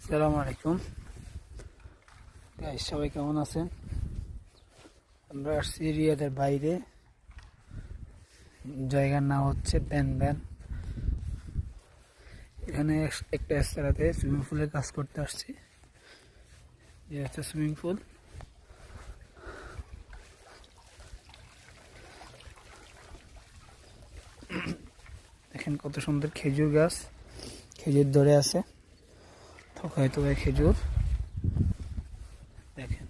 আসসালামু আলাইকুম গাইস, সবাই কেমন আছেন? আমরা আসছি রিয়াদের বাইরে, জায়গার নাম হচ্ছে প্যানব্যান। এখানে একটা রেস্তোরাঁতে সুইমিং পুলের কাজ করতে আসছি। এই হচ্ছে সুইমিং পুল। দেখেন কত সুন্দর খেজুর গাছ, খেজুর ধরে আছে, থোকায় থোকায় খেজুর। দেখেন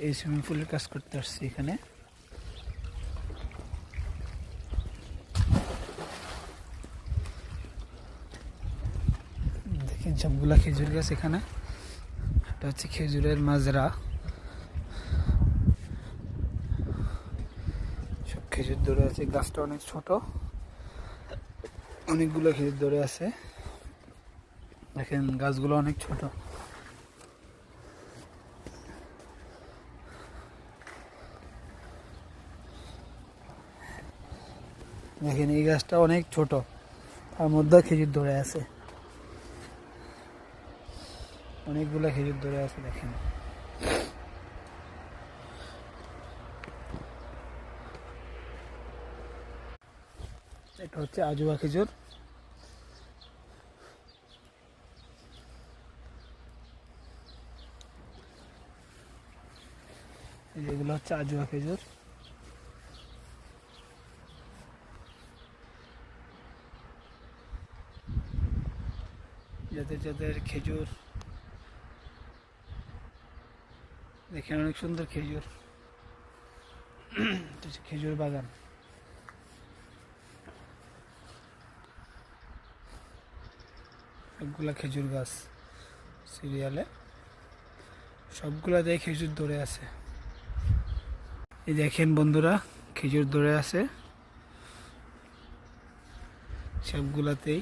এই সুইমিং পুলের কাজ করতে আসছি এখানে। দেখেন সবগুলা খেজুর গাছ এখানে। এটা হচ্ছে খেজুরের মাজরা, সব খেজুর ধরে আছে। গাছটা অনেক ছোট, অনেকগুলো খেজুর ধরে আছে। দেখেন গাছগুলো অনেক ছোট। দেখেন এই গাছটা অনেক ছোট, তার মধ্যে খেজুর ধরে আছে, অনেকগুলো খেজুর ধরে আছে। দেখেন এটা হচ্ছে আজুবা খেজুর। এগুলো হচ্ছে আজুবা খেজুর। যাদের যাদের খেজুর, দেখেন অনেক সুন্দর খেজুর। এটা হচ্ছে খেজুর বাগান। সবগুলা খেজুর গাছ সিরিয়ালে, সবগুলাতেই খেজুর ধরে আছে। এই দেখেন বন্ধুরা, খেজুর ধরে আছে সবগুলাতেই।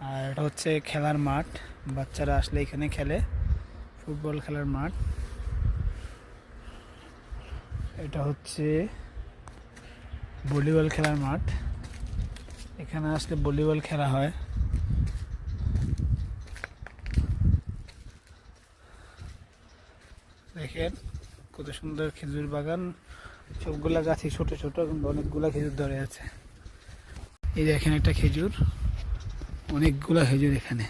আর এটা হচ্ছে খেলার মাঠ, বাচ্চারা আসলে এখানে খেলে, ফুটবল খেলার মাঠ। এটা হচ্ছে ভলিবল খেলার মাঠ, এখানে আসলে ভলিবল খেলা হয়। দেখেন কত সুন্দর খেজুর বাগান, সবগুলা গাছই ছোট ছোট, কিন্তু অনেকগুলা খেজুর ধরে আছে। এই দেখেন একটা খেজুর, অনেকগুলা খেজুর এখানে।